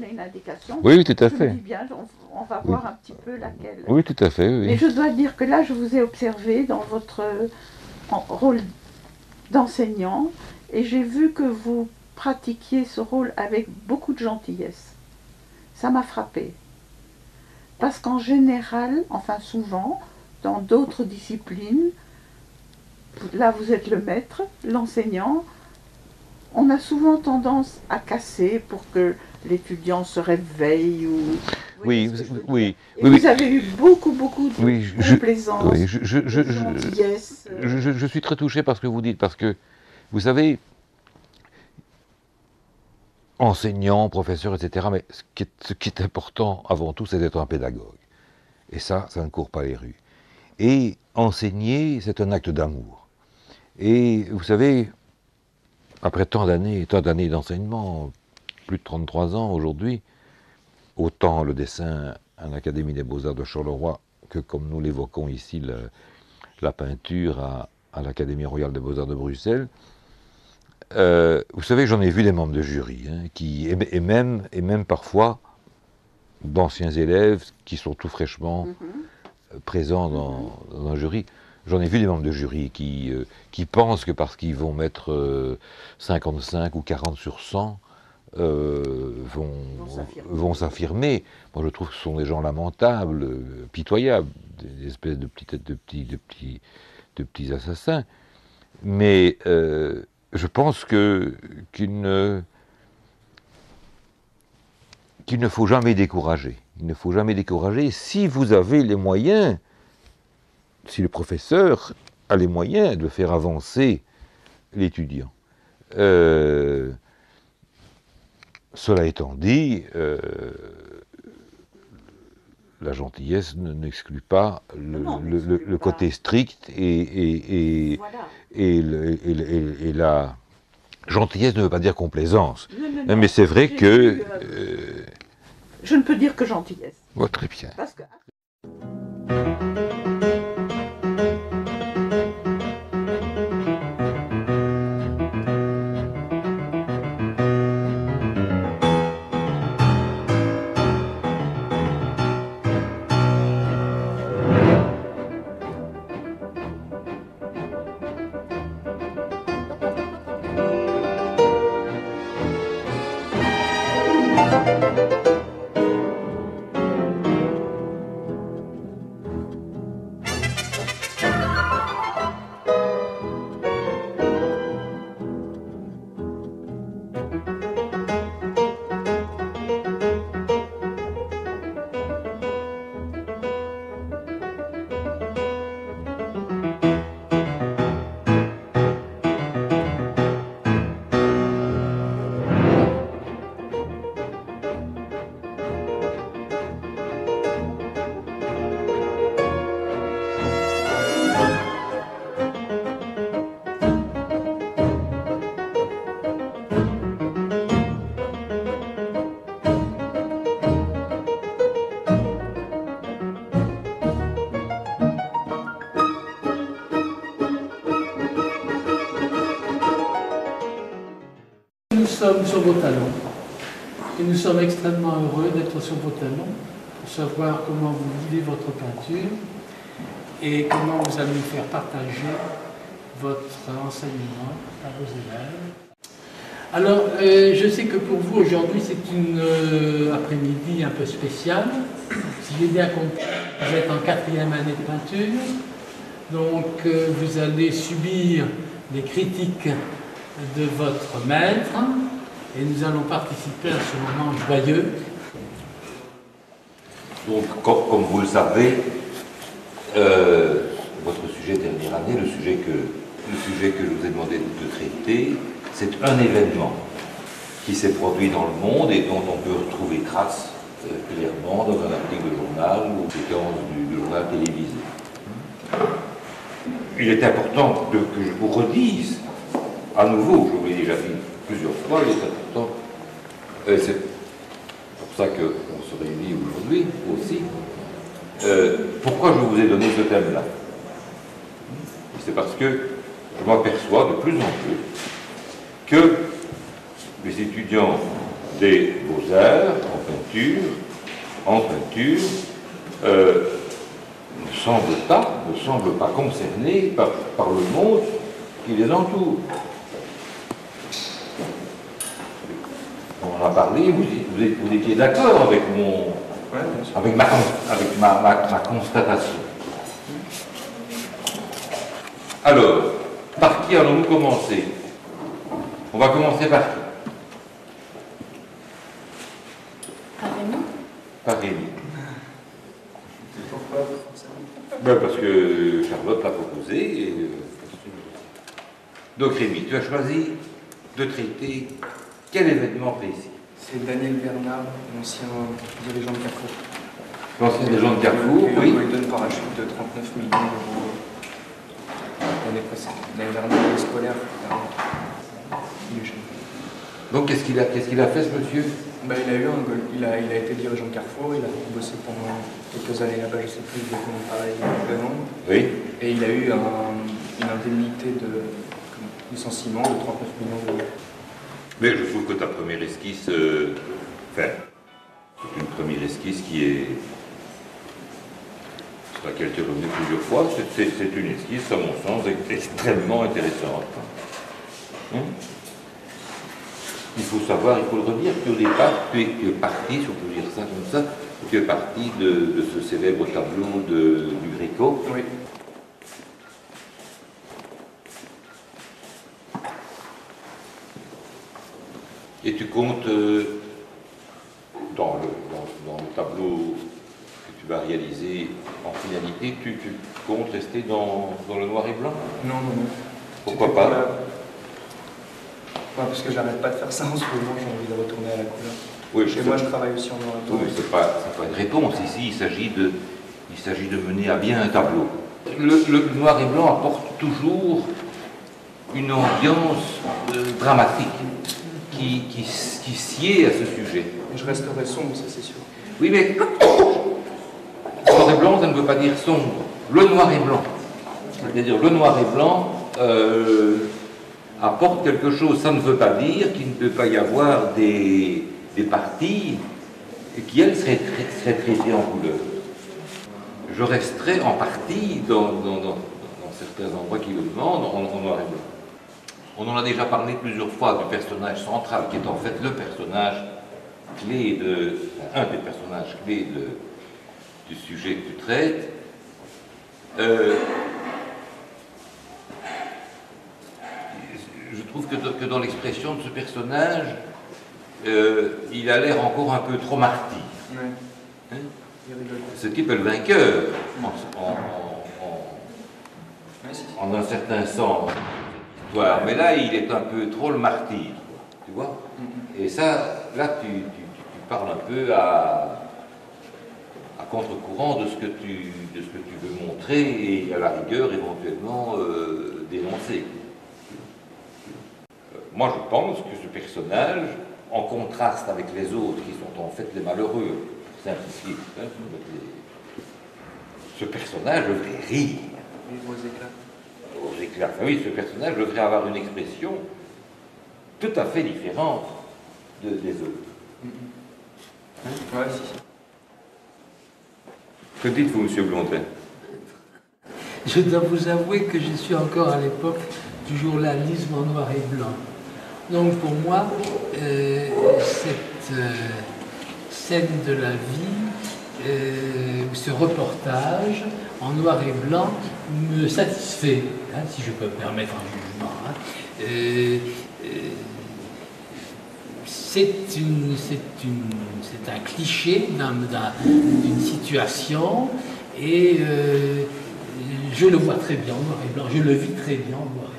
donner une indication. Oui, oui, tout à Je me fait. dis bien, on va voir un petit peu laquelle. Oui, tout à fait, oui. Mais je dois dire que là, je vous ai observé dans votre rôle d'enseignant et j'ai vu que vous pratiquiez ce rôle avec beaucoup de gentillesse. Ça m'a frappé. Parce qu'en général, enfin souvent, dans d'autres disciplines, là vous êtes le maître, l'enseignant, on a souvent tendance à casser pour que l'étudiant se réveille ou... Oui, oui, Et oui, vous avez eu beaucoup de oui, complaisance, oui, de gentillesse. je suis très touché par ce que vous dites, parce que, vous savez, enseignant, professeur, etc., mais ce qui est important avant tout, c'est d'être un pédagogue. Et ça ne court pas les rues. Et enseigner, c'est un acte d'amour. Et vous savez, après tant d'années d'enseignement, plus de 33 ans aujourd'hui, autant le dessin à l'Académie des Beaux-Arts de Charleroi que, comme nous l'évoquons ici, la peinture à l'Académie royale des Beaux-Arts de Bruxelles, vous savez, j'en ai vu des membres de jury, hein, et même parfois d'anciens élèves qui sont tout fraîchement présents dans un jury. J'en ai vu des membres de jury qui pensent que parce qu'ils vont mettre 55 ou 40 sur 100, vont s'affirmer. Moi, je trouve que ce sont des gens lamentables, pitoyables, des espèces de petits assassins. Mais je pense qu'il ne faut jamais décourager. Il ne faut jamais décourager. Si vous avez les moyens, si le professeur a les moyens de faire avancer l'étudiant. Cela étant dit, la gentillesse n'exclut pas le côté strict et la gentillesse ne veut pas dire complaisance. Non, mais c'est vrai que... je ne peux dire que gentillesse. Oh, très bien. Parce que... Nous sommes sur vos talons et nous sommes extrêmement heureux d'être sur vos talons pour savoir comment vous vivez votre peinture et comment vous allez nous faire partager votre enseignement à vos élèves. Alors, je sais que pour vous aujourd'hui c'est une après-midi un peu spéciale. Si j'ai bien compris, vous êtes en 4e année de peinture, donc vous allez subir les critiques de votre maître et nous allons participer à ce moment joyeux. Donc, comme vous le savez, votre sujet de dernière année, le sujet que je vous ai demandé de traiter, c'est un événement qui s'est produit dans le monde et dont on peut retrouver trace clairement dans un article de journal ou des séquences du journal télévisé. Il est important que je vous redise à nouveau, je vous l'ai déjà dit plusieurs fois, il est important, c'est pour ça qu'on se réunit aujourd'hui aussi, pourquoi je vous ai donné ce thème-là. C'est parce que je m'aperçois de plus en plus que les étudiants des beaux-arts en peinture, ne semblent pas concernés par le monde qui les entoure. On en a parlé, vous étiez d'accord avec ma constatation. Alors, par qui allons-nous commencer? On va commencer par qui? Par Rémi. Par Rémi. Pourquoi? Ben parce que Charlotte l'a proposé. Et, donc Rémi, tu as choisi de traiter quel événement précis? C'est Daniel Bernard, l'ancien dirigeant de Carrefour. L'ancien dirigeant de Carrefour, Il a eu oui. un golden parachute de 39 millions d'euros l'année précédente. L'année dernière, l'année scolaire. Il est jeune. Donc qu'est-ce qu'il a fait, ce monsieur? Bah, il a été dirigeant de Carrefour, il a bossé pendant quelques années là-bas, je ne sais plus exactement pareil le nom. Oui. Et il a eu une indemnité de licenciement de 39 millions d'euros. Mais je trouve que ta première esquisse, c'est une première esquisse sur laquelle tu es revenu plusieurs fois, c'est une esquisse, à mon sens, extrêmement intéressante. Il faut savoir, il faut le redire, qu'au départ, tu es parti, si on peut dire ça comme ça, tu es parti de ce célèbre tableau du Gréco. Oui. Et tu comptes, dans le tableau que tu vas réaliser en finalité, tu comptes rester dans le noir et blanc? Non, non, non. Pourquoi pas? Parce que j'arrête pas de faire ça en ce moment, j'ai envie de retourner à la couleur. Oui, Et moi je travaille aussi en noir et blanc. Oui, mais c'est pas une réponse ici, il s'agit de mener à bien un tableau. Le noir et blanc apporte toujours une ambiance dramatique qui sied à ce sujet. Et je resterai sombre, ça c'est sûr. Oui, mais noir et blanc, ça ne veut pas dire sombre. Le noir et blanc, c'est-à-dire le noir et blanc apporte quelque chose. Ça ne veut pas dire qu'il ne peut pas y avoir des parties qui, elles, seraient traitées en couleur. Je resterai en partie dans certains endroits qui le demandent en noir et blanc. On en a déjà parlé plusieurs fois du personnage central, qui est en fait le personnage clé un des personnages clés du sujet que tu traites. Je trouve que dans l'expression de ce personnage, il a l'air encore un peu trop martyr. Ouais. Hein? Il rigole. Ce type est le vainqueur, Ouais, si. en un certain sens. Mais là, il est un peu trop le martyr, tu vois. Et ça, là, tu parles un peu à contre-courant de ce que tu veux montrer et à la rigueur, éventuellement, dénoncer. Moi, je pense que ce personnage, en contraste avec les autres, qui sont en fait les malheureux, pour simplifier, hein, ce personnage devrait rire. Les gros éclats. Aux éclats. Enfin, oui, ce personnage devrait avoir une expression tout à fait différente des autres. Ouais, si. Que dites-vous, M. Blondin? Je dois vous avouer que je suis encore à l'époque du journalisme en noir et blanc. Donc pour moi, cette scène de la vie, ce reportage en noir et blanc me satisfait, hein, si je peux me permettre un jugement. Hein. C'est un cliché d'une situation et je le vois très bien en noir et blanc, je le vis très bien en noir et blanc.